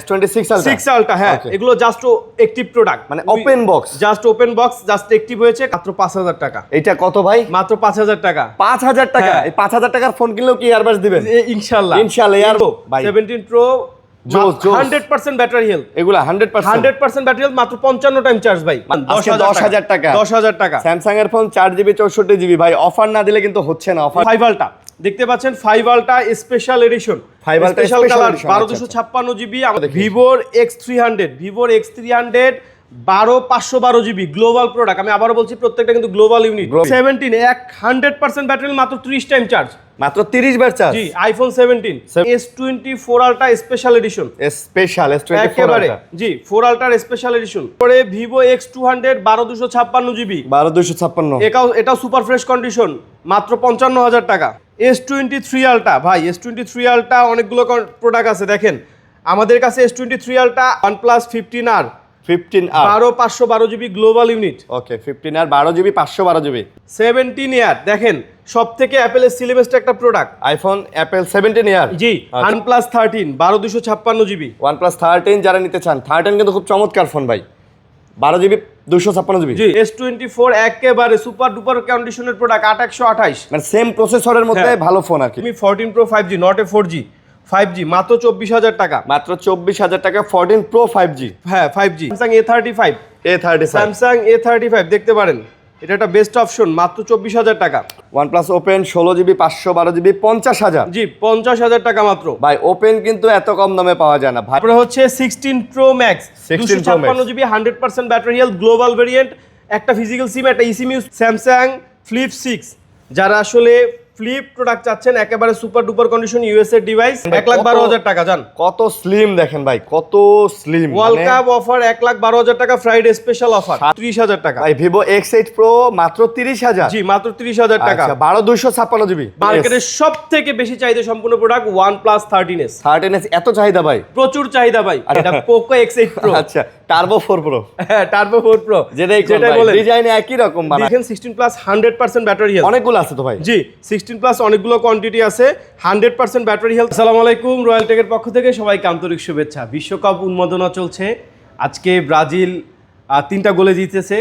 S26 ultra 6 ultra, হ্যাঁ এগুলো just active product, মানে open box, just open box, just active হয়েছে মাত্র 5000 টাকা। এটা কত ভাই? মাত্র 5000 টাকা। 5000 টাকা? এই 5000 টাকার ফোন কিনলেও কি এয়ারবাস দিবেন? ইনশাআল্লাহ ইনশাআল্লাহ। ইয়ার ভাই 17 প্রো 100% ব্যাটারি হেলথ, এগুলা 100% ব্যাটারি হেলথ, মাত্র 55 টাইম চার্জ ভাই। 10000 টাকা। 10000 টাকা। স্যামসাং এর ফোন 4GB 64GB ভাই, অফার না দিলে কিন্তু হচ্ছে না। অফার 5 আলট্রা দেখতে পাচ্ছেন, 5 ultra special edition, 5 ultra special colour, edition 12256GB। আমাদের ভিভোর X300 12512GB গ্লোবাল প্রোডাক্ট। আমি আবারও বলছি, প্রত্যেকটা কিন্তু গ্লোবাল ইউনিট। 17 100% ব্যাটারি, মাত্র 30 টাইম চার্জ, মাত্র 30 বার চার্জ। জি, iPhone 17 S24 ultra special edition, special S24 একেবারে জি 4 আলট্রার স্পেশাল এডিশন। পরে ভিভো X200 12256GB 12256, এটাও সুপার ফ্রেশ কন্ডিশন, মাত্র 55000 টাকা। S23 আলট্রা ভাই, S23 আলট্রা অনেকগুলো প্রোডাক্ট আছে দেখেন আমাদের কাছে। S23 ultra OnePlus 15R 12512GB global unit. Okay, 15R 12GB 512GB। 17 Air দেখেন, সব থেকে অ্যাপেলের সিলেবাসটা একটা প্রোডাক্ট, আইফোন অ্যাপেল 17 ইয়ার। জি, OnePlus 13 12256GB। OnePlus 13 যারা নিতে চান, 13 কিন্তু খুব চমৎকার ফোন ভাই, 12GB 256GB। জি, S24 একেবারে সুপার ডুপার কন্ডিশনের প্রোডাক্ট, 8128, মানে সেম প্রসেসরের মধ্যে ভালো ফোন আর কি। তুমি 14 Pro 5G, not a 4G 5G, মাত্র 24000 টাকা। মাত্র 24000 টাকা 14 Pro 5G। হ্যাঁ 5G। Samsung A35 Samsung A35 দেখতে পারেন, এটা একটা বেস্ট অপশন, মাত্র 24000 টাকা। OnePlus Open 16GB 512GB 50000। জি, 50000 টাকা মাত্র ভাই ওপেন কিন্তু এত কম দামে পাওয়া যায় না ভাই। তারপরে হচ্ছে 16 Pro Max 256GB 100% battery health global variant, একটা ফিজিক্যাল সিম, একটা eSIM। স্যামসাং Flip 6, যারা আসলে ফ্লিপ প্রোডাক্ট চাচ্ছেন, একেবারে super duper condition USA device, 1,12,000 টাকা। জান কত স্লিম দেখেন ভাই, কত স্লিম। ওয়ার্ল্ড কাপ অফার 1,12,000 টাকা, ফ্রাইডে স্পেশাল অফার 30,000 টাকা। ভাই ভিভো X8 Pro মাত্র 30,000। জি, মাত্র 30,000 টাকা। 12256GB। মার্কেটের সবথেকে বেশি চাহিদা সম্পূর্ণ প্রোডাক্ট OnePlus 13s। 13s এত চাহিদা ভাই? প্রচুর চাহিদা ভাই। এটা Poco X8 Pro। আচ্ছা, টার্বো 4 Pro। হ্যাঁ, টার্বো 4 Pro, যেটাই বলেন ডিজাইনে একই রকম বানায়। দেখেন 16 প্লাস 100% ব্যাটারি হেলথ, অনেকগুলো আছে তো ভাই। জি, 16 প্লাস অনেকগুলো কোয়ান্টিটি আছে, 100% ব্যাটারি হেলথ। আসসালামু আলাইকুম, রয়্যাল টেকের পক্ষ থেকে সবাইকে আন্তরিক শুভেচ্ছা। বিশ্বকাপ উন্মাদনা চলছে, আজকে ব্রাজিল 3টা গোলে জিতেছে।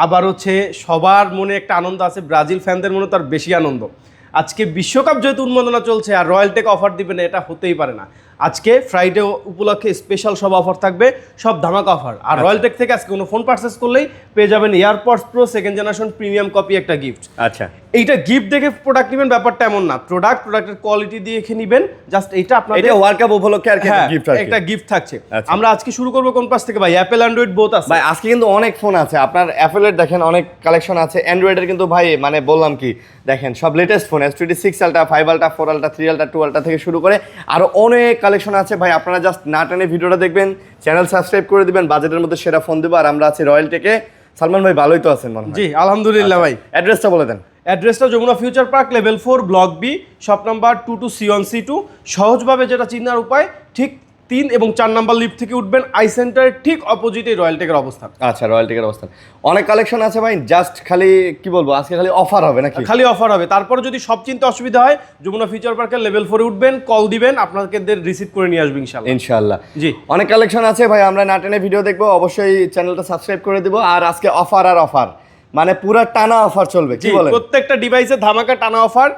আবার হচ্ছে সবার মনে একটা আনন্দ আছে, ব্রাজিল ফ্যানদের মনে তার বেশি আনন্দ। আজকে বিশ্বকাপ যেহেতু উন্মাদনা চলছে আর রয়্যাল টেক অফার দিবে না, এটা হতেই পারে না। আজকে ফ্রাইডে উপলক্ষে স্পেশাল সব অফার থাকবে, সব ধামাকা অফার। আর রয়্যাল টেক থেকে আজকে কোনো ফোন পারচেস করলেই পেয়ে যাবেন AirPods pro second generation premium copy, একটা গিফট। আচ্ছা, এইটা গিফট দেখে প্রোডাক্ট নেবেন ব্যাপারটা এমন না, প্রোডাক্টের কোয়ালিটি দেখে নেবেন। জাস্ট এইটা আপনাদের এটা ওয়ার্ল্ড কাপ উপলক্ষে আর কি গিফট আছে, একটা গিফট থাকছে। আমরা আজকে শুরু করব কোন পাশ থেকে ভাই? অ্যাপল অ্যান্ড্রয়েড বোথ আছে ভাই। আজকে কিন্তু অনেক ফোন আছে আপনার। অ্যাপলের দেখেন অনেক কালেকশন আছে, অ্যান্ড্রয়েডের কিন্তু ভাই মানে বললাম কি দেখেন সব latest phone, S26 ultra 5 ultra 4 ultra 3 ultra 2 ultra থেকে শুরু করে আরো অনেক কালেকশন আছে ভাই। আপনারা জাস্ট না টেনে ভিডিওটা দেখবেন, চ্যানেল সাবস্ক্রাইব করে দিবেন, বাজেটের মধ্যে সেরা ফোন দেবো। আর আমরা আছি রয়্যাল টেকে। সালমান ভাই ভালোই তো আছেন মনে হয়? জি আলহামদুলিল্লাহ ভাই। অ্যাড্রেসটা বলে দেন। অ্যাড্রেসটা Jamuna future park level 4 block B, shop number 22C1C2। সহজভাবে যেটা চিনার উপায়, ঠিক 3 এবং 4 নাম্বার লিফট থেকে উঠবেন, আই সেন্টারের ঠিক অপোজিটে রয়্যাল টেকের অবস্থান। আচ্ছা, রয়্যাল টেকের অবস্থান। অনেক কালেকশন আছে ভাই, জাস্ট খালি কি বলবো, আজকে খালি অফার হবে নাকি? খালি অফার হবে। তারপরে যদি সব চিন্তা অসুবিধা হয়, যমুনা ফিউচার পার্কের লেভেল 4 উঠবেন, কল দিবেন, আপনাকে রিসিভ করে নিয়ে আসবে ইনশাআল্লাহ। ইনশাআল্লাহ। জি, অনেক কালেকশন আছে ভাই, আমরা না টেনে ভিডিও দেখবো, অবশ্যই চ্যানেলটা সাবস্ক্রাইব করে দিব। আর আজকে অফার আর অফার, মানে পুরো টানা অফার চলবে, কি বলেন? প্রত্যেকটা ডিভাইসে ধামাকা টানা অফার।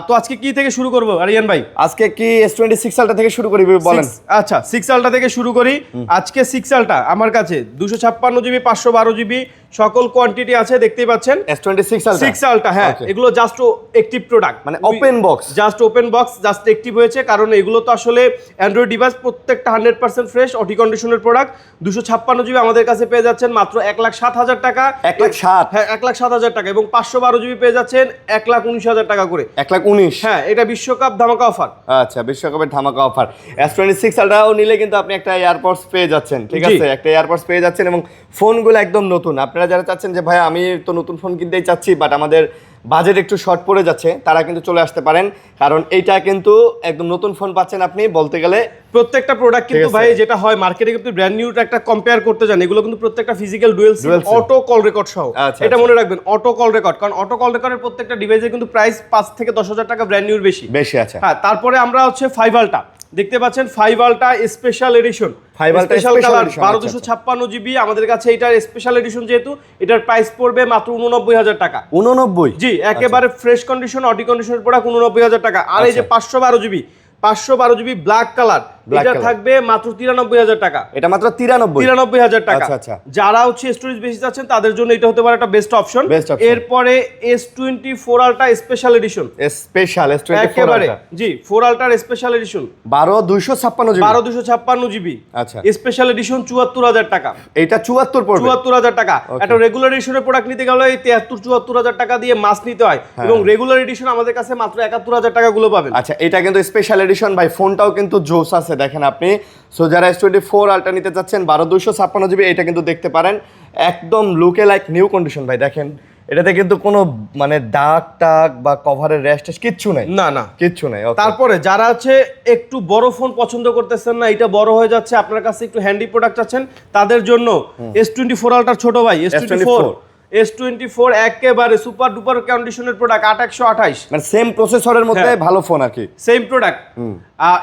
তো আজকে কি থেকে শুরু করব আরিয়ান ভাই? আজকে কি S26 আলট্রা থেকে শুরু করি বলেন? আচ্ছা, 6 আলট্রা থেকে শুরু করি। আজকে 6 আলট্রা আমার কাছে 256GB 512GB সকল কোয়ান্টিটি আছে, দেখতেই পাচ্ছেন। S26 আলট্রা 6 আলট্রা, হ্যাঁ এগুলো জাস্ট অ্যাক্টিভ প্রোডাক্ট, মানে open box, just open box, just active হয়েছে। কারণ এগুলো তো আসলে অ্যান্ড্রয়েড ডিভাইস, প্রত্যেকটা 100% ফ্রেশ অটি কন্ডিশনের প্রোডাক্ট। 256GB আমাদের কাছে পেয়ে যাচ্ছেন মাত্র 1,07,000 টাকা। 1,07,000? হ্যাঁ 1,07,000 টাকা। এবং 512GB পেয়ে যাচ্ছেন 1,19,000 টাকা করে। 1,19,000? হ্যাঁ, এটা বিশ্বকাপ ধামাকা অফার। আচ্ছা, বিশ্বকাপের ধামাকা অফার। S26 আলট্রাও নিলে কিন্তু আপনি একটা এয়ারপডস পেয়ে যাচ্ছেন, ঠিক আছে? একটা এয়ারপডস পেয়ে যাচ্ছেন এবং ফোনগুলো একদম নতুন। আপনারা যারা চাচ্ছেন যে ভাই আমি তো নতুন ফোন কিনতেই চাচ্ছি, বাট আমাদের বাজেট একটু শর্ট পড়ে যাচ্ছে, তারা কিন্তু চলে আসতে পারেন। কারণ এইটা কিন্তু একদম নতুন ফোন পাচ্ছেন আপনি বলতে গেলে। প্রত্যেকটা প্রোডাক্ট কিন্তু ভাই যেটা হয় মার্কেটে, কিন্তু ব্র্যান্ড নিউটা একটা কম্পেয়ার করতে যান, এগুলো কিন্তু প্রত্যেকটা ফিজিক্যাল ডুয়েল সিম অটো কল রেকর্ড সহ। এটা মনে রাখবেন, অটো কল রেকর্ড। কারণ অটো কল রেকর্ডের প্রত্যেকটা ডিভাইসে কিন্তু প্রাইস 5 থেকে 10,000 টাকা ব্র্যান্ড নিউর বেশি আছে। হ্যাঁ, তারপরে আমরা হচ্ছে 5 আলট্রা দেখতে পাচ্ছেন 5 ultra special edition, 5 Ultra special Special colour Edition, 1256 GB. আমাদের কাছে এটার স্পেশাল এডিশন, যেহেতু এটার প্রাইস পড়বে মাত্র 89,000 টাকা। 89? জি, একেবারে ফ্রেশ কন্ডিশন, অডি কন্ডিশনের প্রোডাক্ট, 89,000 টাকা। আর এই যে 512 জিবি ব্ল্যাক কালার, এটা থাকবে মাত্র 93,000 টাকা। এটা মাত্র 93,000 টাকা। আচ্ছা আচ্ছা। যারা হচ্ছে স্টোরেজ বেশি যাচ্ছেন তাদের জন্য এটা হতে পারে একটা বেস্ট অপশন। এরপরে S24 ultra special edition, special S24 একেবারে জি 4 আলট্রার স্পেশাল এডিশন, 12256 জিবি, 12256 জিবি। আচ্ছা, স্পেশাল এডিশন 74,000 টাকা। এটা 74 পড়বে, 74,000 টাকা। একটা রেগুলার এডিশনের প্রোডাক্ট নিতে গেলে এই 73-74,000 টাকা দিয়ে মাস নিতে হয়, এবং রেগুলার এডিশন আমাদের কাছে মাত্র 71,000 টাকা গুলো পাবেন। আচ্ছা, এটা কিন্তু স্পেশাল এডিশন ভাই, ফোনটাও কিন্তু জোস আছে দেখেন আপনি। সো যারা S24 আলট্রা নিতে চাচ্ছেন 12256 জিবি, এটা কিন্তু দেখতে পারেন, একদম লুকে লাইক নিউ কন্ডিশন ভাই। দেখেন এটাতে কিন্তু কোনো মানে দাগ টাগ বা কভারের রেস্ট কিচ্ছু নাই, না কিচ্ছু নাই। তারপরে যারা হচ্ছে একটু বড় ফোন পছন্দ করতেছেন না, এটা বড় হয়ে যাচ্ছে, আপনার কাছে একটু হ্যান্ডি প্রোডাক্ট আছেন, তাদের জন্য S24 আলট্রার ছোট ভাই S24 একেবারে সুপার ডুপার কন্ডিশনের প্রোডাক্ট, 8128, মানে সেম প্রসেসরের মধ্যে ভালো ফোন আর কি, সেম প্রোডাক্ট।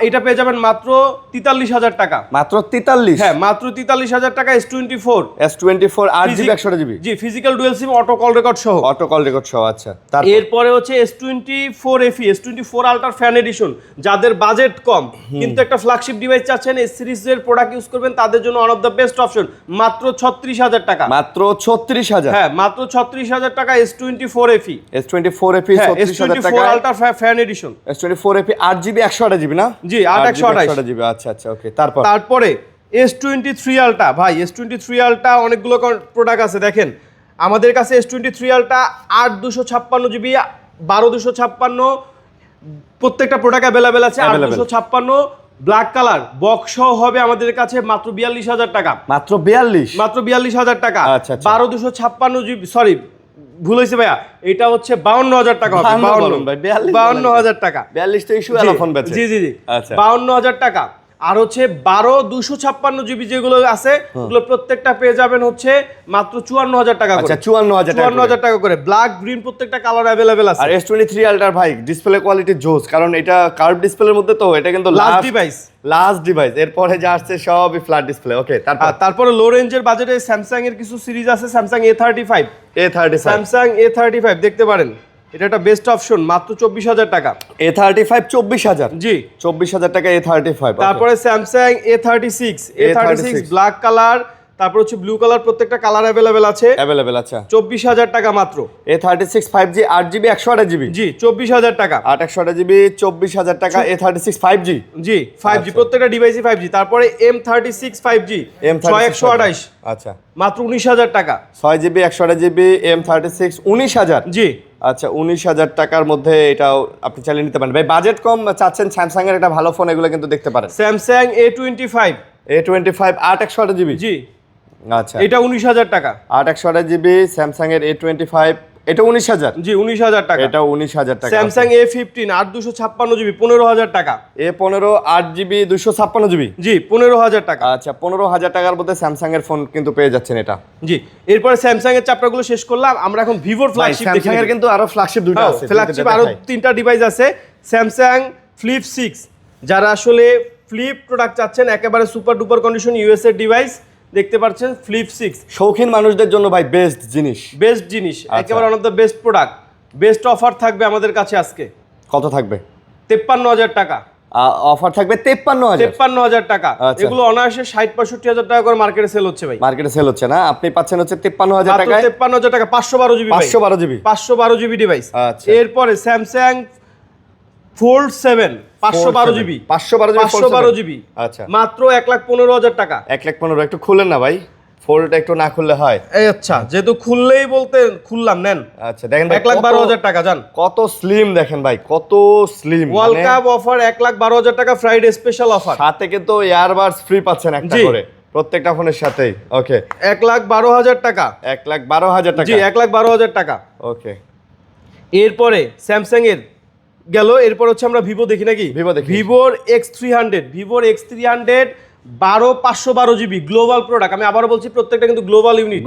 এটা পেয়ে যাবেন মাত্র 43,000 টাকা। মাত্র 43? হ্যাঁ, মাত্র 43,000 টাকা। S24 8GB 128GB, জি physical dual SIM, auto call record সহ, অটো কল রেকর্ড সহ। আচ্ছা, এরপরে হচ্ছে S24 FE, S24 ultra fan addition. যাদের বাজেট কম কিন্তু একটা ফ্ল্যাগশিপ ডিভাইস চাচ্ছেন, এই সিরিজের প্রোডাক্ট ইউজ করবেন, তাদের জন্য one of the best option, মাত্র 36,000 টাকা। মাত্র 36,000? হ্যাঁ, মাত্র 36,000 টাকা। S24 FE, S24 FE 36,000 টাকা, S24 ultra fan addition. S24 FE 8GB 128GB না? জি, 8/128GB। আচ্ছা আচ্ছা, ওকে। তারপরে S23 আলট্রা ভাই, S23 আলট্রা অনেকগুলো প্রোডাক্ট আছে দেখেন আমাদের কাছে। S23 আলট্রা 8/256GB, 12/256, প্রত্যেকটা প্রোডাক্ট অ্যাভেলেবেল আছে। 8/256 ব্ল্যাক কালার বক্স সহ হবে আমাদের কাছে মাত্র 42,000 টাকা। মাত্র 42? মাত্র 42,000 টাকা। আচ্ছা, 12/256GB, সরি ভুল হয়েছে ভাইয়া, এটা হচ্ছে 52,000 টাকা হবে। 52,000 টাকা। 42 তো ইস্যু এলাফোন বেচে। জি আচ্ছা, 52,000 টাকা। আর হচ্ছে 12/256GB যেগুলো আছে, ওগুলো প্রত্যেকটা পেয়ে যাবেন হচ্ছে মাত্র 54,000 টাকা করে। আচ্ছা, 54,000 টাকা করে। ব্ল্যাক গ্রিন প্রত্যেকটা কালার অ্যাভেলেবেল আছে। আর S23 আলট্রার ভাই ডিসপ্লে কোয়ালিটি জোস, কারণ এটা কার্ভ ডিসপ্লের মধ্যে, তো এটা কিন্তু লাস্ট ডিভাইস। এরপরে যা আসছে সবই ফ্ল্যাট ডিসপ্লে। ওকে, তারপরে লো রেঞ্জের বাজেটে স্যামসাং এর কিছু সিরিজ আছে, স্যামসাং A35, স্যামসাং A35 দেখতে পারেন, এটা একটা বেস্ট অপশন, মাত্র 24,000 টাকা। A35 24,000? জি, 24,000 টাকা A35। তারপরে স্যামসাং A36 ব্ল্যাক কালার, তারপর হচ্ছে ব্লু কালার, প্রত্যেকটা কালার অ্যাভেলেবেল আছে। আচ্ছা, 24,000 টাকা মাত্র। A36 5G 8GB 128GB? জি, 24,000 টাকা। 128GB 24,000 টাকা। A36 5G? জি, 5G, প্রত্যেকটা ডিভাইসই 5G। তারপরে M36 5G 6128, আচ্ছা, মাত্র 19,000 টাকা। 6GB 128GB M36 19,000? জি, আচ্ছা, 19,000 টাকার মধ্যে এটাও আপনি চালিয়ে নিতে পারেন। ভাই বাজেট কম চাচ্ছেন, স্যামসাং এর একটা ভালো ফোন, এগুলো কিন্তু দেখতে পারেন। Samsung A25 8/128GB? জি, আচ্ছা, এটা 19,000 টাকা। 8/128GB স্যামসাং এর A25, এটা 19,000? জি, 19,000 টাকা। এটা 19,000 টাকা। স্যামসাং A15 8/256GB 15,000 টাকা। A15 8GB 256GB? জি, 15,000 টাকা। আচ্ছা, 15,000 টাকার মধ্যে স্যামসাং এর ফোন কিন্তু পেয়ে যাচ্ছেন এটা। জি, এরপরে স্যামসাং এর চ্যাপ্টারগুলো শেষ করলাম, আমরা এখন ভিভোর ফ্ল্যাগশিপ দেখি। স্যামসাং এর কিন্তু আরো ফ্ল্যাগশিপ দুটো আছে, ফ্ল্যাগশিপ আরো 3টা ডিভাইস আছে। স্যামসাং ফ্লিপ 6, যারা আসলে ফ্লিপ প্রোডাক্ট চাচ্ছেন, একেবারে সুপার ডুপার কন্ডিশন ইউএস এর ডিভাইস, দেখতে পাচ্ছেন ফ্লিপ 6, শৌখিন মানুষদের জন্য ভাই বেস্ট জিনিস, একেবারে one of the best product. Best offer থাকবে আমাদের কাছে আজকে। কত থাকবে? 53,000 টাকা অফার থাকবে। 53,000 টাকা। এগুলো অনায়াসে 60-65,000 টাকা করে মার্কেটে সেল হচ্ছে ভাই। মার্কেটে সেল হচ্ছে না, আপনি পাচ্ছেন হচ্ছে 53,000 টাকায়। 53,000 টাকা 512GB 512GB ডিভাইস। এরপরে স্যামসাং ফোল্ড 7 512GB 512GB, আচ্ছা, মাত্র 1,15,000 টাকা। 1,15,000 একটু খুলেন না ভাই, ফোল্ডটা একটু না খুললে হয়? এই আচ্ছা, যেহেতু খুললেই বলতে খুললাম, নেন। আচ্ছা, দেখেন 1,12,000 টাকা যান। কত স্লিম দেখেন ভাই, কত স্লিম। ওয়ার্ল্ড কাপ অফার 1,12,000 টাকা, ফ্রাইডে স্পেশাল অফার, সাথে কিন্তু ইয়ারবাডস ফ্রি পাচ্ছেন একটা করে প্রত্যেকটা ফোনের সাথেই। ওকে, 1,12,000 টাকা। 1,12,000 টাকা? জি, 1,12,000 টাকা। ওকে, এরপরে স্যামসাং এর গেল, এরপর হচ্ছে আমরা ভিভো দেখি নাকি। ভিভোর X300 12/512GB গ্লোবাল প্রোডাক্ট। আমি আবারও বলছি, প্রত্যেকটা কিন্তু গ্লোবাল ইউনিট,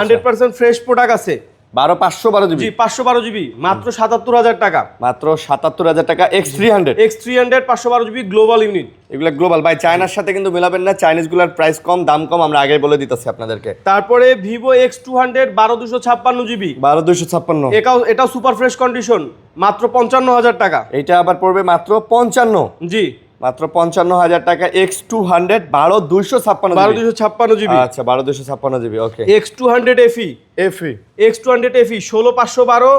100% ফ্রেশ প্রোডাক্ট আছে। 12/512 জি জিবি 512 জিবি মাত্র 77,000 টাকা। মাত্র 77,000 টাকা X300 X300 512 GB global unit. এগুলা গ্লোবাল ভাই, চায়নার সাথে কিন্তু মিলাবেন না, চাইনিজ গুলার প্রাইস কম, দাম কম, আমরা আগে বলে দিতেছি আপনাদেরকে। তারপরে ভিভো X200 12256 জিবি 12256 এটাও সুপার ফ্রেশ কন্ডিশন মাত্র 55,000 টাকা। এটা আবার পড়বে মাত্র 55, জি মাত্র 55,000 টাকা X200 12256 12256 জিবি। আচ্ছা 12256 জিবি ওকে। X200 FE FE X200 FE 16512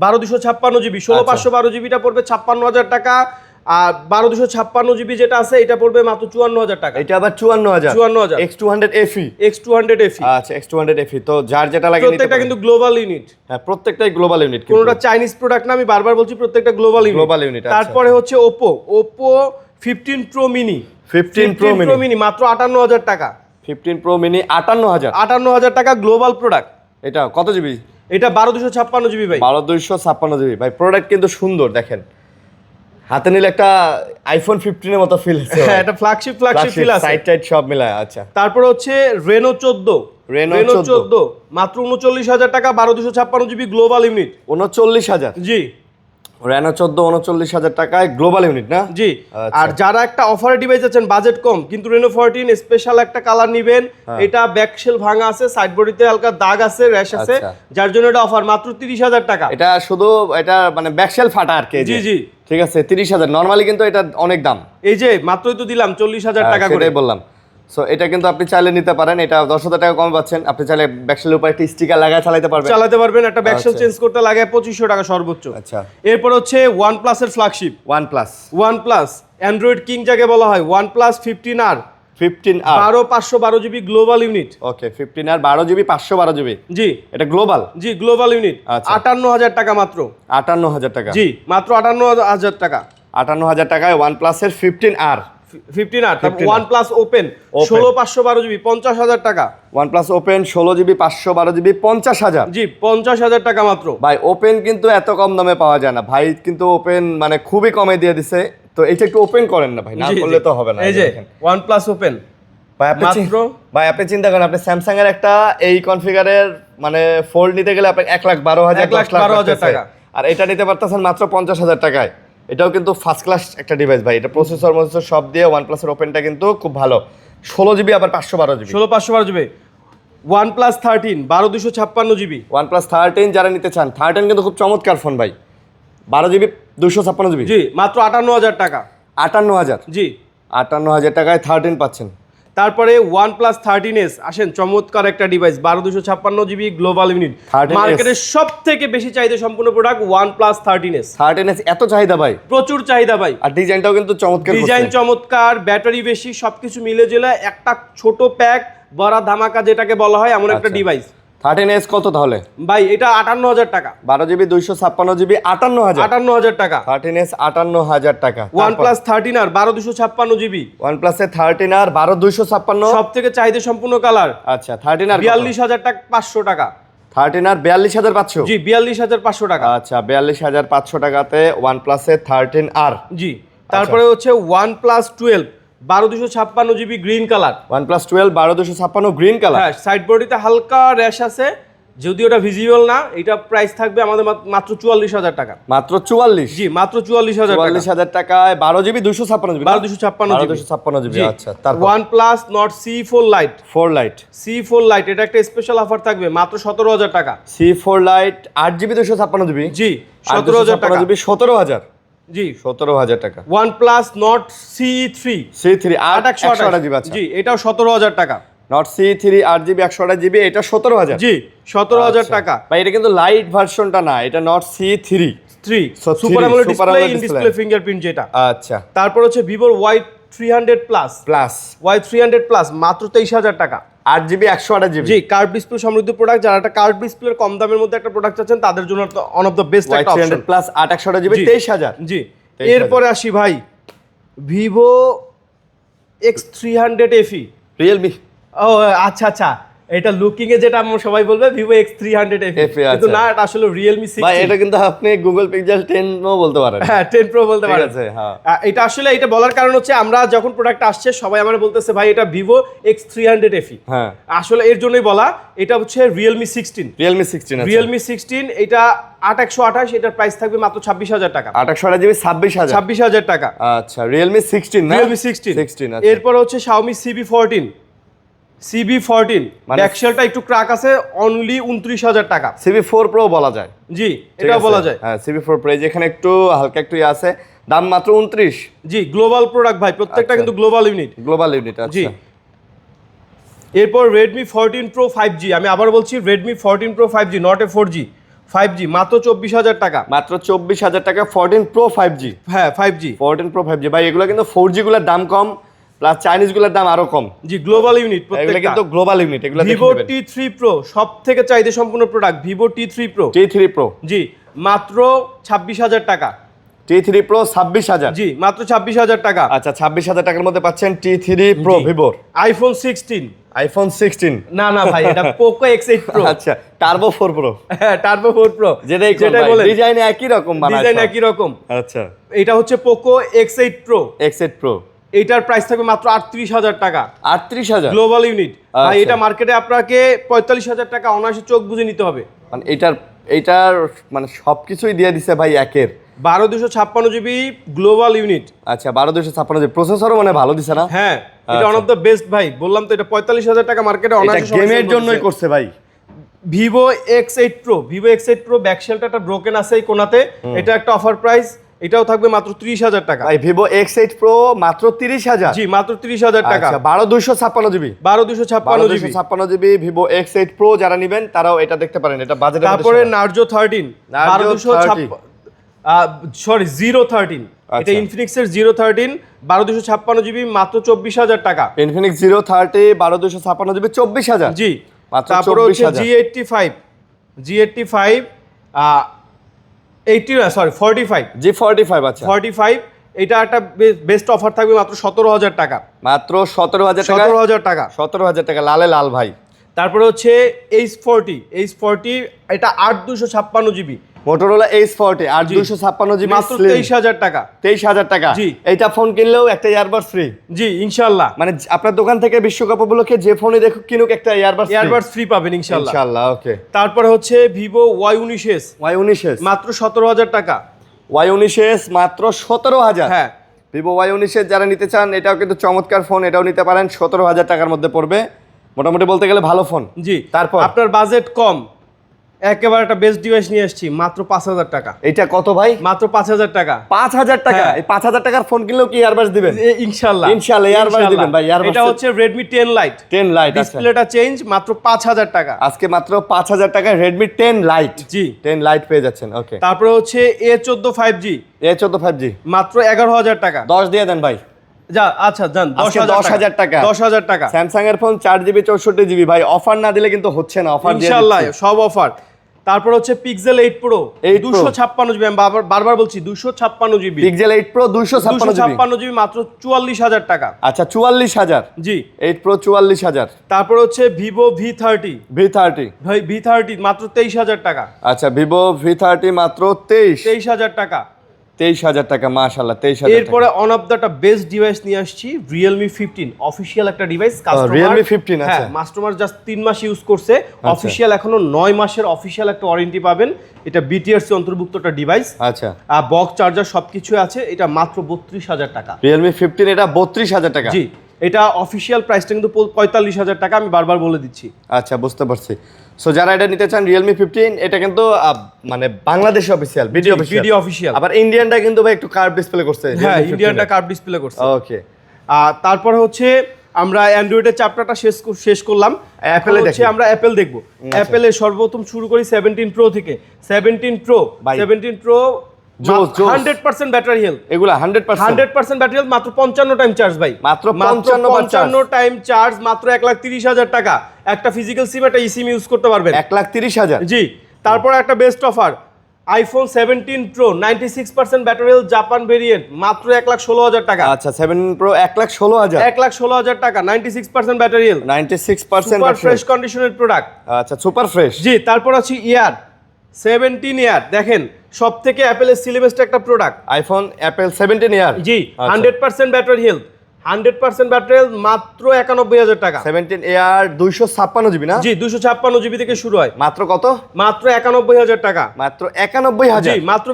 12256 GB 16512 জিবিটা পড়বে 56,000 টাকা। আর 12256 জিবি যেটা আছে এটা পড়বে মাত্র 54,000 টাকা। এটা আবার 54,000 54,000 X200 FE X200 FE আচ্ছা X200 FE তো যার যেটা লাগে নিতে প্রত্যেকটা পারেন। কিন্তু গ্লোবাল ইউনিট, হ্যাঁ প্রত্যেকটাই গ্লোবাল ইউনিট, কোনোটা চাইনিজ প্রোডাক্ট না, আমি বারবার বলছি প্রত্যেকটা গ্লোবাল ইউনিট। Global unit. তারপরে হচ্ছে Oppo 15 Pro Mini 15 Pro Mini মাত্র 58,000 টাকা। 15 Pro Mini 58,000 58,000 টাকা গ্লোবাল প্রোডাক্ট। এটা কত জিবি? এটা 12256 জিবি ভাই 12256 জিবি ভাই। প্রোডাক্ট কিন্তু সুন্দর, দেখেন হাতে নিলে একটা আইফোন 15 এর মতো ফিল আছে। হ্যাঁ এটা ফ্ল্যাগশিপ ফিল আছে। সাইড টাইড সব মিলায়। আচ্ছা তারপরে হচ্ছে Reno 14 Reno 14 মাত্র 39,000 টাকা 12256 জিবি গ্লোবাল ইউনিট 39,000 জি। Reno 14 39,000 টাকায় গ্লোবাল ইউনিট না জি। আচ্ছা। আর যারা একটা অফার ডিভাইস আছেন বাজেট কম কিন্তু Reno 14 স্পেশাল একটা কালার নেবেন, এটা ব্যাকশেল ভাঙা আছে, সাইড বডিতে হালকা দাগ আছে, র্যাশ আছে, আচ্ছা। যার জন্য এটা অফার মাত্র 30,000 টাকা। এটা শুধু এটা মানে ব্যাকশেল ফাটা আর কি। জি জি ঠিক আছে 30,000 নরমালি কিন্তু এটা অনেক দাম। এই যে মাত্রই তো দিলাম 40,000 টাকা করে সেটাই বললাম। সো এটা কিন্তু আপনি চাইলে নিতে পারেন, এটা 10,000 টাকা কম পাচ্ছেন। আপনি চাইলে ব্যাকশেলের উপর একটা স্টিকার লাগায় চালাতে পারবেন। একটা ব্যাকশেল চেঞ্জ করতে লাগে 2500 টাকা সর্বোচ্চ। আচ্ছা এরপর হচ্ছে OnePlus এর flagship OnePlus OnePlus Android king যাকে বলা হয় OnePlus 15R 15R 12512 GB global unit. Okay 15R 12 GB 512 GB জি এটা গ্লোবাল। জি গ্লোবাল ইউনিট আচ্ছা। 58,000 টাকা মাত্র। 58,000 টাকা জি মাত্র 58,000 টাকা 58,000 টাকায় OnePlus এর 15R 15R। তারপর 15R OnePlus Open 16512 জিবি 50,000 টাকা। OnePlus Open 16 জিবি 512 জিবি 50,000 জি 50,000 টাকা মাত্র। ভাই ওপেন কিন্তু এত কম দামে পাওয়া যায় না ভাই, কিন্তু ওপেন মানে খুবই কমে দিয়ে দিছে। তো এটা একটু ওপেন করেন না ভাই, না জি, করলে জি। তো হবে না। এই যে দেখেন OnePlus Open ভাই আপনি মাত্র ভাই আপনি চিন্তা করেন, আপনি স্যামসাং এর একটা এই কনফিগারের মানে ফোল্ড নিতে গেলে আপনি 1,12,000 1,12,000 টাকা। আর এটা নিতে পারতেছেন মাত্র 50,000 টাকায়। এটাও কিন্তু ফার্স্ট ক্লাস একটা ডিভাইস ভাই, এটা প্রসেসর সব দিয়ে OnePlus এর ওপেনটা কিন্তু খুব ভালো। 16 জিবি আবার 512 GB 16512 GB. OnePlus 13 12256 GB OnePlus 13 যারা নিতে চান, 13 কিন্তু খুব চমৎকার ফোন ভাই। 12 জিবি 256 জিবি জি মাত্র 58,000 টাকা 58,000 জি। 58,000 টাকায় 13 পাচ্ছেন। তারপরে OnePlus 13s আসেন, চমৎকার একটা device 12256 GB global unit. 13S মার্কেটের সব থেকে বেশি চাহিদা সম্পূর্ণ প্রোডাক্ট OnePlus 13s। 13S এত চাহিদা ভাই, প্রচুর চাহিদা ভাই। আর ডিজাইনটাও কিন্তু চমৎকার ডিজাইন চমৎকার, ব্যাটারি বেশি, সবকিছু মিলে জেলে একটা ছোট প্যাক বড় ধামাকা যেটাকে বলা হয় এমন একটা আচ্ছা। ডিভাইস। 13S কত তাহলে ভাই এটা 58,000 টাকা 12 জিবি 256 জিবি 58,000 58,000 টাকা। 13S 58,000 টাকা। OnePlus 13R 12256 জিবি OnePlus এর 13R 12256 সব থেকে চাহিদা সম্পূর্ণ কালার আচ্ছা 13R 42,000 টাকা 500 টাকা 13R 42,500 জি 42,500 টাকা আচ্ছা 42,500 টাকাতে OnePlus এর 13R জি। তারপরে হচ্ছে OnePlus 12 12256 GB green colour. OnePlus 12 12256 green colour. হ্যাঁ সাইড বডিতে হালকা র্যাশ আছে, যদিও এটা ভিজিবল না। এটা প্রাইস থাকবে আমাদের মাত্র 44,000 টাকা মাত্র 44 জি মাত্র 44,000 টাকা 44,000 টাকায় 12 জিবি 256 জিবি 12256 জিবি জি। আচ্ছা তারপর OnePlus Nord C4 Lite 4 light C4 Lite এটা একটা স্পেশাল অফার থাকবে মাত্র 17,000 টাকা C4 লাইট 8 জিবি 256 জিবি জি 17,000 টাকা জিবি 17,000 জি। 17,000 টাকা। OnePlus Nord C3 C3 128 GB আচ্ছা জি এটাও 17,000 টাকা নট C3 8 জিবি 128 জিবি এটা 17,000 জি 17,000 টাকা। ভাই এটা কিন্তু লাইট ভার্সনটা না, এটা not C3 3 So, super 3, AMOLED Super display AMOLED in display। Display fingerprint যেটা। আচ্ছা তারপর হচ্ছে Vivo Y300 plus plus Y300 plus মাত্র 23,000 টাকা 8 জিবি 128 জিবি জি। কার্ভ ডিসপ্লে সমৃদ্ধ প্রোডাক্ট, যারা একটা কার্ভ ডিসপ্লের কম দামের মধ্যে একটা প্রোডাক্ট চাচ্ছেন তাদের জন্য ওয়ান অফ দ্য বেস্ট একটা অপশন। Y300 প্লাস 8 128 জিবি জি। 23,000 জি। 23,000 এরপরে আসি ভাই Vivo X300 FE। Realme ও আচ্ছা আচ্ছা এটা লুকিং এ যেটা আমরা সবাই বলবে ভিভো X300 FE, FE, কিন্তু আচ্ছা। না, এটা আসলে রিয়েলমি 16। ভাই এটা কিন্তু আপনি গুগল পিক্সেল 10 ও বলতে পারেন। হ্যাঁ 10 Pro বলতে ঠিক পারেন। আছে, হ্যাঁ। এটা আসলে এটা বলার কারণ হচ্ছে আমরা যখন প্রোডাক্ট আসছে সবাই আমার বলতেছে ভাই এটা ভিভো X300 FE। হ্যাঁ আসলে এর জন্যই বলা, এটা হচ্ছে রিয়েলমি 16। রিয়েলমি 16 আছে। রিয়েলমি 16 এটা 8128, এটার প্রাইস থাকবে মাত্র 26000 টাকা। 28 জিবি 26000। 26000 টাকা। আচ্ছা রিয়েলমি 16 না? রিয়েলমি 16। 16 আচ্ছা। এরপর হচ্ছে Xiaomi CB14 মানে ব্যাকশেলটা একটু ক্র্যাক আছে, অনলি 29000 টাকা। CB4 Pro বলা যায়। জি ঠিক এটা আছে? বলা যায়। হ্যাঁ CB4 Pro যেখানে একটু হালকা একটু আছে, দাম মাত্র 29। জি গ্লোবাল প্রোডাক্ট ভাই, প্রত্যেকটা আচ্ছা। কিন্তু গ্লোবাল ইউনিট। গ্লোবাল ইউনিট জি। আচ্ছা। এরপর Redmi 14 Pro 5G, আমি আবার বলছি Redmi 14 Pro 5G, not a 4G, 5G মাত্র 24000 টাকা। মাত্র 24000 টাকা 14 Pro 5G। হ্যাঁ 5G 14 Pro 5G ভাই, এগুলো কিন্তু 4G গুলোর দাম কম, প্লাস চাইনিজ গুলোর দাম আরো কম। জি গ্লোবাল ইউনিট এগুলো প্রত্যেকটা। কিন্তু গ্লোবাল ইউনিট, এগুলো দেখে Vivo নেবেন। T3 Pro সবথেকে চাহিদা সম্পূর্ণ product, Vivo T3 Pro। T3 Pro। জি মাত্র 26000 টাকা। T3 Pro 26000। জি মাত্র 26000 টাকা। আচ্ছা 26000 টাকার মধ্যে পাচ্ছেন T3 Pro জি। ভিভোর। iPhone 16। iPhone 16। না না ভাই এটা Poco X8 Pro। আচ্ছা Turbo 4 Pro। হ্যাঁ Turbo 4 Pro যেটাই বলে ডিজাইন একই রকম বানায়। ডিজাইন একই রকম। আচ্ছা এটা হচ্ছে Poco X8 Pro। X8 Pro। এটার প্রাইস থাকবে মাত্র 38000 টাকা। 38000 গ্লোবাল ইউনিট ভাই, আচ্ছা। এটা মার্কেটে আপনাকে 45000 টাকা অনায়াসে চোখ বুঝে নিতে হবে। মানে এটার মানে সবকিছুই দিয়ে দিছে ভাই একের। 12256 জিবি গ্লোবাল ইউনিট। আচ্ছা 12256 জিবি প্রসেসরও মানে ভালো দিছে না? হ্যাঁ এটা ওয়ান অফ দ্য বেস্ট ভাই, বললাম তো এটা 45000 টাকা মার্কেটে এটা অনায়াসে গেমের জন্যই করছে ভাই। Vivo X8 Pro, Vivo X8 Pro ব্যাকশেলটা ব্রোকেন আছে এই কোনাতে, এটা একটা অফার প্রাইস, এটাও থাকবে মাত্র 30000 টাকা। ভাই Vivo X8 Pro মাত্র 30000। জি মাত্র 30000 টাকা। আচ্ছা 12256 GB. 12256 GB. 12256 GB Vivo X8 Pro যারা নেবেন তারাও এটা দেখতে পারেন, এটা বাজেটের মধ্যে। তারপরে Narzo 13 Narzo 30 সরি 013, এটা আচ্ছা। ইনফিনিক্সের 013 12256 জিবি মাত্র 24000 টাকা। Infinix 030 12256 GB 24000। জি মাত্র তারপরে হচ্ছে 24000। G85 45 G45 আচ্ছা 45, এটা একটা বেস্ট অফার থাকবে মাত্র 17000 টাকা। মাত্র 17000 টাকা। 17000 টাকা। 17000 টাকা লালে লাল ভাই। তারপরে হচ্ছে H40 এটা 8256 জিবি Motorola H40 8256 জিবি মাত্র 23000 টাকা। 23000 টাকা। জি। এইটা ফোন কিনলেও একটা ইয়ারবাড ফ্রি। জি ইনশাআল্লাহ, মানে আপনার দোকান থেকে বিশ্বকাপ উপলক্ষে যে ফোনে দেখুক কিনুক একটা ইয়ারবাডস ফ্রি পাবেন ইনশাআল্লাহ। ইনশাআল্লাহ ওকে। তারপরে হচ্ছে Vivo Y19s Y19s মাত্র 17000 টাকা। Y19s মাত্র 17000। হ্যাঁ Vivo Y19s যারা নিতে চান এটাও কিন্তু চমৎকার ফোন, এটাও নিতে পারেন, 17000 টাকার মধ্যে পড়বে, মোটামুটি বলতে গেলে ভালো ফোন। জি তারপর আপনার বাজেট কম, একেবারে একটা বেস্ট ডিভাইস নিয়ে আসছি মাত্র 5000 টাকা। এটা কত ভাই? মাত্র 5000 টাকা। 5000 টাকা। হ্যাঁ। এই 5000 টাকার ফোন কিনলেও কি ইয়ারবাডস দিবেন? ইনশাআল্লাহ ইনশাআল্লাহ ইয়ারবাডস দিবেন ভাই। ইয়ারবাডস এটা হচ্ছে Redmi 10 Lite 10 লাইট আছে। ডিসপ্লেটা চেঞ্জ মাত্র 5000 টাকা। আজকে মাত্র 5000 টাকায় Redmi 10 Lite। জি 10 Lite পেয়ে যাচ্ছেন ওকে। তারপরে হচ্ছে A14 5G A14 5G মাত্র 11000 টাকা। 10 দিয়ে দেন ভাই। যা আচ্ছা জান আজকে 10000 টাকা। 10000 টাকা স্যামসাং এর ফোন 4GB 64GB ভাই, অফার না দিলে কিন্তু হচ্ছে না, অফার দিয়ে ইনশাআল্লাহ দিচ্ছি। সব অফার। তারপর হচ্ছে Pixel 8 Pro 8 Pro 256 জিবি, আমি বারবার বলছি 256 GB. Pixel 8 Pro 256GB। 256 GB মাত্র 44000 টাকা। আচ্ছা 44000। জি 8 Pro 44000। তারপর হচ্ছে Vivo V30 V30 ভাই, V30 মাত্র 23000 টাকা। আচ্ছা Vivo V30 মাত্র 23000 টাকা। 23000 টাকা মাশাআল্লাহ 23000 টাকা। এরপরে on of the best device নিয়ে আসছি Realme 15, অফিশিয়াল একটা ডিভাইস। Realme 15 হ্যাঁ আচ্ছা। কাস্টমার জাস্ট 3 মাস ইউজ করছে, অফিশিয়াল এখনো 9 মাসের অফিশিয়াল একটা ওয়ারেন্টি পাবেন। এটা BTRC অন্তর্ভুক্ত একটা ডিভাইস, আচ্ছা বক্স চার্জার সবকিছু আছে। এটা মাত্র 32000 টাকা। Realme 15 এটা 32000 টাকা। জি এটা অফিশিয়াল প্রাইসটা কিন্তু 45000 টাকা, আমি বারবার বলে দিচ্ছি। আচ্ছা বুঝতে পারছি। সো যারা এটা নিতে চান Realme 15, এটা কিন্তু মানে বাংলাদেশে অফিশিয়াল, ভিডিও অফিশিয়াল। আবার ইন্ডিয়ানটা কিন্তু ভাই একটু কার্ভ ডিসপ্লে করছে। হ্যাঁ ইন্ডিয়ানটা কার্ভ ডিসপ্লে করছে। ওকে। তারপরে হচ্ছে আমরা অ্যান্ড্রয়েডের চ্যাপ্টারটা শেষ করলাম। এখন Apple-এ হচ্ছে দেখি। আমরা অ্যাপেল দেখব। অ্যাপেলের সর্বপ্রথম শুরু করি 17 Pro থেকে। 17 Pro ভাই। 17 Pro জোস। 100% ব্যাটারি হেলথ। এগুলা 100%। 100% ব্যাটারি হেলথ, মাত্র 55 টাইম চার্জ ভাই। মাত্র 55 টাইম চার্জ, মাত্র 1,30,000 টাকা। একটা ফিজিক্যাল সিম একটা eSIM ইউজ করতে পারবেন। 1,30,000। জি তারপর একটা best offer iPhone 17 pro 96% battery health Japan variant মাত্র 1,16,000 টাকা। আচ্ছা 17 প্রো 1,16,000, 1,16,000 টাকা, 96% ব্যাটারি হেলথ, 96% সুপার ফ্রেশ কন্ডিশনের প্রোডাক্ট। আচ্ছা সুপার ফ্রেশ। জি, তারপর আছে ইয়ার 17 ইয়ার, দেখেন সবথেকে অ্যাপেলের সিলেবাসটা একটা প্রোডাক্ট। IPhone Apple 17 Air. জি, 100% ব্যাটারি হেলথ, 100% ব্যাটারি হেলথ, মাত্র 91,000 টাকা। 17 ইয়ার 256 জিবি না? জি, 256 জিবি থেকে শুরু হয়। মাত্র কত? মাত্র 91,000 টাকা। মাত্র 91,000। জি, মাত্র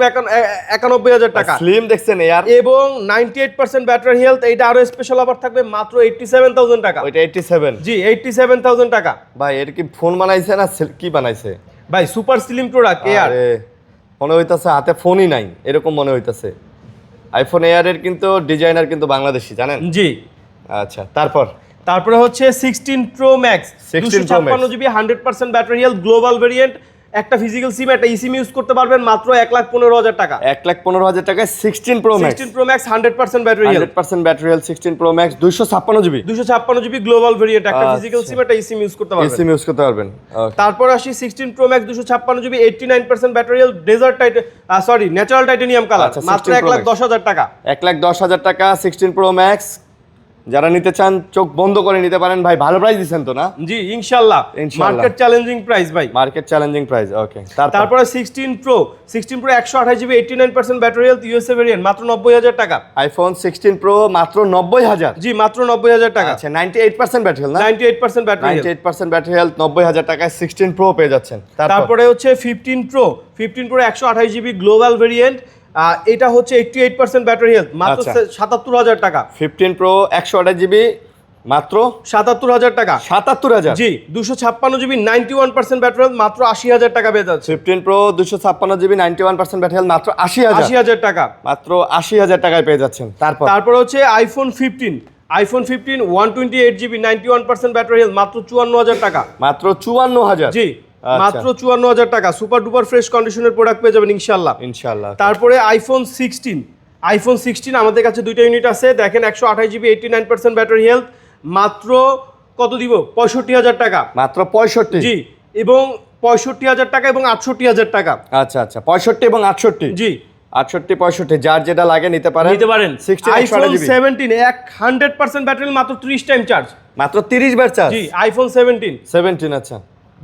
91,000 টাকা। স্লিম দেখছেন ইয়ার, এবং 98% ব্যাটারি হেলথ, এইটা আরো স্পেশাল অফার থাকবে মাত্র 87,000 টাকা। ওইটা 87। জি, 87,000 টাকা। ভাই এর কি ফোন বানাইছে না কি বানাইছে? ভাই সুপার স্লিম প্রোডাক্ট এয়ার। আরে মনে হইতাছে হাতে ফোনই নাই এরকম মনে হইতাছে। আইফোন এয়ার এর কিন্তু ডিজাইনার কিন্তু বাংলাদেশি, জানেন? জি। আচ্ছা তারপরে হচ্ছে 16 pro max 16 Pro Max 256 GB 100% battery health global variant, একটা ফিজিক্যাল সিম একটা ইসিম ইউজ করতে পারবেন মাত্র 1,15,000 টাকা। 1,15,000 টাকায় 16 pro max. 16 pro max 100% battery health, 100% battery health 16 pro max 256 GB. 256 GB global variant, একটা আচ্ছা। ফিজিক্যাল সিম একটা ইসিম ইউজ করতে পারবেন। এসিম ইউজ করতে পারবেন। Okay. তারপর আসি 16 pro max 256 GB 89% battery health desert natural titanium colour, আচ্ছা, মাত্র 16 Pro Max। 1,10,000 টাকা। 1,10,000 টাকা 16 প্রো ম্যাক্স। যারা নিতে চান চোখ বন্ধ করে নিতে পারেন ভাই, ভালো প্রাইস দিচ্ছেন তো না? জি ইনশাআল্লাহ, মার্কেট চ্যালেঞ্জিং প্রাইস ভাই, মার্কেট চ্যালেঞ্জিং প্রাইস। ওকে, তারপরে 16 pro 128 GB 89% battery health USA variant মাত্র 90,000 টাকা। আইফোন 16 প্রো মাত্র 90,000। জি, মাত্র 90,000 টাকা। আচ্ছা 98% ব্যাটারি হেলথ না? 98% ব্যাটারি হেলথ। 98% ব্যাটারি হেলথ 90,000 টাকায় 16 প্রো পেয়ে যাচ্ছেন। তারপরে হচ্ছে 15 প্রো 128 জিবি গ্লোবাল ভেরিয়েন্ট, এটা হচ্ছে 88% ব্যাটারি হেলথ মাত্র আচ্ছা। 77,000 টাকা। 15 প্রো 128 জিবি মাত্র 77,000 টাকা। 77,000। জি, 256 জিবি 91% ব্যাটারি হেলথ মাত্র 80,000 টাকা পেয়ে যাচ্ছে। 15 প্রো 256 জিবি 91% ব্যাটারি হেলথ মাত্র 80,000। 80,000 টাকা। মাত্র 80,000 টাকায় পেয়ে যাচ্ছেন। তারপর হচ্ছে আইফোন 15 128 জিবি 91% ব্যাটারি হেলথ মাত্র 54,000 টাকা। মাত্র 54,000। জি, মাত্র 54,000 টাকা। সুপার ডুপার ফ্রেশ কন্ডিশনের প্রোডাক্ট পেয়ে যাবেন ইনশাআল্লাহ। ইনশাআল্লাহ। তারপরে আইফোন 16 আমাদের কাছে দুইটা ইউনিট আছে, দেখেন 128 জিবি 89% ব্যাটারি হেলথ মাত্র কত দিব? 65,000 টাকা। মাত্র 65। জি, এবং 65,000 টাকা এবং 68,000 টাকা। আচ্ছা 65 এবং 68। জি, 68 65 যার যেটা লাগে নিতে পারেন। 16 আইফোন 128 17 100% ব্যাটারি মাত্র 30 টাইম চার্জ। মাত্র 30 বার চার্জ। জি, আইফোন 17 আচ্ছা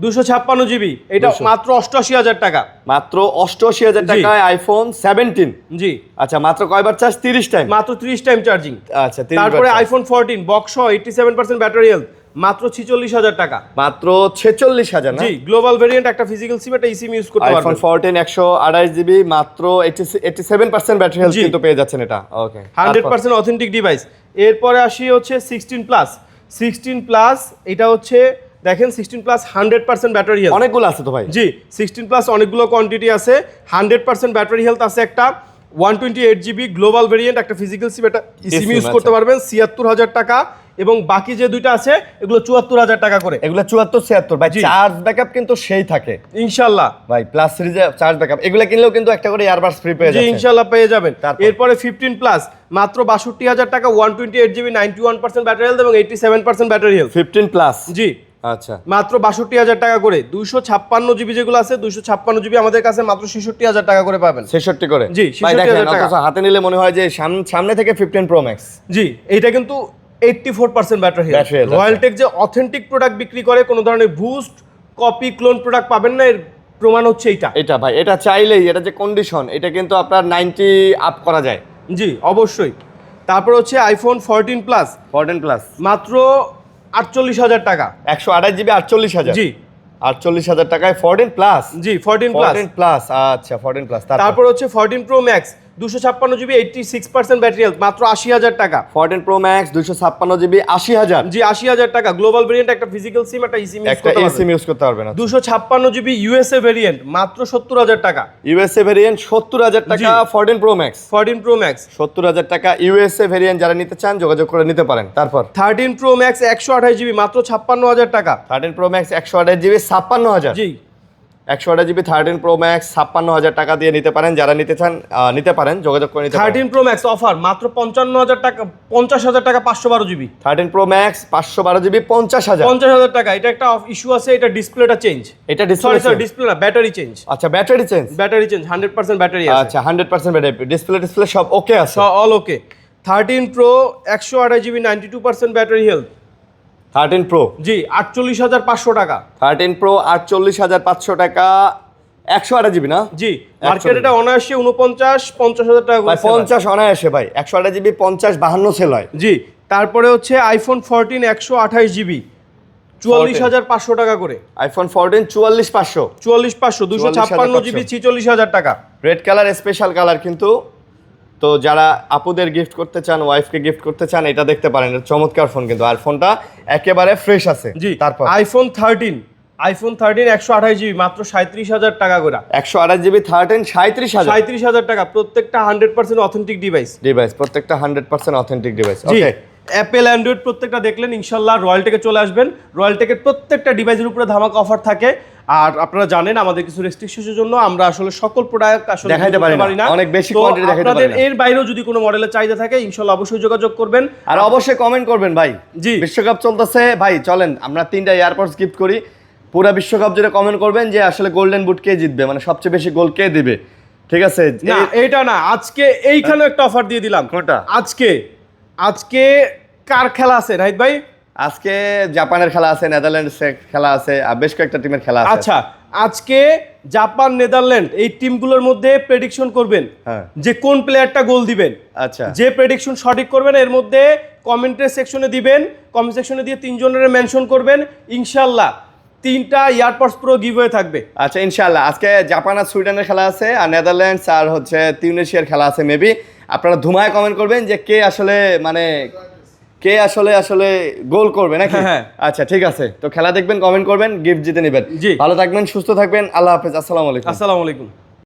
256 জিবি, এটা মাত্র 88,000 টাকা। মাত্র 88,000 টাকায় আইফোন 17। জি, আচ্ছা মাত্র কয়বার চার্জ? 30 টাইম। মাত্র 30 টাইম চার্জিং। আচ্ছা 30 তারপরে বার charge. IPhone 14 box 87% battery health মাত্র 46,000 টাকা। মাত্র 46,000 না? জি, গ্লোবাল ভেরিয়েন্ট একটা ফিজিক্যাল সিম একটা ইসিম ইউজ করতে আইফোন পারবেন। 14 128 জিবি মাত্র 87% ব্যাটারি হেলথ জি। কিন্তু পেয়ে যাচ্ছেন এটা। ওকে 100% অথেন্টিক ডিভাইস। এরপরে আসি হচ্ছে 16 প্লাস, এটা হচ্ছে দেখেন 16 প্লাস 100% ব্যাটারি হেলথ। অনেকগুলো আছে তো ভাই। জি, 16 প্লাস অনেকগুলো কোয়ান্টিটি আছে। 100% ব্যাটারি হেলথ আছে একটা, 128 জিবি গ্লোবাল ভেরিয়েন্ট একটা ফিজিক্যাল সিম এটা ইসিম ইউজ করতে পারবেন 76,000 টাকা। এবং বাকি যে দুইটা আছে এগুলো 74,000 টাকা করে। এগুলো 74 76 ভাই। জি। চার্জ ব্যাকআপ কিন্তু সেই থাকে ইনশাআল্লাহ ভাই। প্লাস সিরিজে চার্জ ব্যাকআপ এগুলো কিনলেও কিন্তু একটা করে ইয়ারবাডস ফ্রি পেয়ে জি, যাচ্ছেন। ইনশাআল্লাহ পেয়ে যাবেন। তারপর? এরপরে 15 প্লাস মাত্র 62,000 টাকা, 128 জিবি 91% ব্যাটারি হেলথ এবং 87% ব্যাটারি হেলথ। 15 প্লাস। জি, আচ্ছা মাত্র 62,000 টাকা করে। 256 জিবি যেগুলো আছে 256 জিবি আমাদের কাছে মাত্র 66,000 টাকা করে পাবেন। 66 করে। জি, ভাই 66,000 দেখেন টাকা। অথচ হাতে নিলে মনে হয় যে সামনে থেকে 15 প্রো ম্যাক্স। জি, এইটা কিন্তু 84% battery Battery health. health, royal tech যে অথেন্টিক প্রোডাক্ট বিক্রি করে, কোনো ধরনের বুস্ট কপি ক্লোন প্রোডাক্ট পাবেন না, এর প্রমাণ হচ্ছে এইটা। এটা ভাই এটা চাইলেই এটা যে কন্ডিশন এটা কিন্তু আপনার 90 আপ করা যায়। জি, অবশ্যই। তারপর হচ্ছে আইফোন 14 প্লাস 14 প্লাস মাত্র 48,000 টাকা। 128 জিবি 48,000। জি, 48,000 টাকায় 14 প্লাস। জি 14 প্লাস। 14 প্লাস। আচ্ছা 14 প্লাস। তারপর হচ্ছে 14 pro max 256 GB 86% battery health মাত্র 80,000 টাকা। 14 প্রো ম্যাক্স 256 জিবি 80,000। জি, 80,000 টাকা। গ্লোবাল ভেরিয়েন্ট একটা ফিজিক্যাল সিম একটা ইসিম ইউজ একটা করতে এসিম পারবেন। ইউজ করতে পারবেন না। 256 জিবি ইউএসএ ভেরিয়েন্ট মাত্র 70,000 টাকা। ইউএসএ ভেরিয়েন্ট 70,000 টাকা। জি। 14 প্রো ম্যাক্স 14 প্রো ম্যাক্স 70,000 টাকা। ইউএসএ ভেরিয়েন্ট যারা নিতে চান যোগাযোগ করে নিতে পারেন। তারপর 13 প্রো ম্যাক্স 128 জিবি মাত্র 56,000 টাকা। 13 প্রো ম্যাক্স 128 জিবি 56,000। জি, 128 জিবি 13 প্রো ম্যাক্স 56,000 টাকা দিয়ে নিতে পারেন, যারা নিতে চান নিতে পারেন, যোগাযোগ করে নিতে পারেন। 13 প্রো ম্যাক্স অফার মাত্র 55,000 টাকা, 50,000 টাকা 512 জিবি। 13 pro max 512 GB 50,000। 50,000 টাকা। এটা একটা ইস্যু আছে, এটা ডিসপ্লেটা চেঞ্জ। এটা সরি ডিসপ্লে না, ব্যাটারি চেঞ্জ। আচ্ছা ব্যাটারি চেঞ্জ। 100% ব্যাটারি আছে। আচ্ছা 100% ব্যাটারি, ডিসপ্লে সব ওকে আছে, all okay. 13 Pro 128 GB 92% battery health. 13 Pro জি 48,500 টাকা। 13 প্রো 48,500 টাকা, 128 জিবি না? জি মার্কেটে এটা অনায়াসে 49-50,000 টাকা ভাই করে sell হয়। 50 অনায়াসে ভাই, 128 জিবি 50-52 সেল হয়। জি তারপরে হচ্ছে আইফোন 14 128 জিবি 44,500 টাকা করে। আইফোন 14 44,500, 44,500 256 জিবি 46,000 টাকা। রেড কালার স্পেশাল কালার কিন্তু। তো যারা আপুদের গিফট করতে চান, ওয়াইফকে গিফট করতে চান, এটা দেখতে পারেন, এটা চমৎকার ফোন কিন্তু, আর ফোনটা একেবারে ফ্রেশ আছে। জি তারপর আইফোন 13 128 জিবি মাত্র 37,000 টাকা করে। 128 জিবি 13 37,000 37,000 টাকা, প্রত্যেকটা 100% অথেন্টিক ডিভাইস। ডিভাইস, প্রত্যেকটা 100% অথেন্টিক ডিভাইস। জি ওকে অ্যাপেল অ্যান্ড্রয়েড প্রত্যেকটা দেখলেন, ইনশাল্লাহ রয়্যাল টেকে চলে আসবেন। রয়্যাল টেকের প্রত্যেকটা ডিভাইসের উপরে ধামাকা অফার থাকে। আর আপনারা জানেন আমাদের কিছু রেস্ট্রিকশনের জন্য আমরা আসলে সকল প্রোডাক্ট আসলে দেখাইতে পারি না, অনেক বেশি তো কোয়ান্টিটি দেখাইতে পারি আপনাদের না। এর বাইরেও যদি কোনো মডেলের চাহিদা থাকে ইনশাল্লাহ অবশ্যই যোগাযোগ করবেন। আর অবশ্যই কমেন্ট করবেন ভাই। জি বিশ্বকাপ চলতেছে ভাই, চলেন আমরা 3টা এয়ারপডস গিফট করি। পুরো বিশ্বকাপ জুড়ে কমেন্ট করবেন যে আসলে গোল্ডেন বুট কে জিতবে, মানে সবচেয়ে বেশি গোল কে দিবে, ঠিক আছে? না এটা না, আজকে এইখানে একটা অফার দিয়ে দিলাম। কোনটা? আজকে কার খেলা আছে নাহিদ ভাই? আজকে জাপানের খেলা আছে, নেদারল্যান্ডসের খেলা আছে, আর বেশ কয়েকটা টিমের খেলা আছে। আচ্ছা আজকে জাপান নেদারল্যান্ড এই টিমগুলোর মধ্যে প্রেডিকশন করবেন হ্যাঁ যে কোন প্লেয়ারটা গোল দিবেন। আচ্ছা যে প্রেডিকশন সঠিক করবেন এর মধ্যে কমেন্টের সেকশনে দিবেন, কমেন্ট সেকশনে দিয়ে 3 জনের মেনশন করবেন, ইনশাআল্লাহ 3টা এয়ারপডস প্রো গিভওয়ে থাকবে। আচ্ছা ইনশাআল্লাহ। আজকে জাপান আর সুইডেনের খেলা আছে, আর নেদারল্যান্ডস আর হচ্ছে তিউনিসিয়ার খেলা আছে মেবি। আপনারা ধুমায় কমেন্ট করবেন যে কে আসলে মানে কে আসলে গোল করবে নাকি। হ্যাঁ। আচ্ছা ঠিক আছে, তো খেলা দেখবেন, কমেন্ট করবেন, গিফট জিতে নেবেন। জি। ভালো থাকবেন, সুস্থ থাকবেন, আল্লাহ হাফেজ, আসসালামু আলাইকুম। আসসালামু আলাইকুম।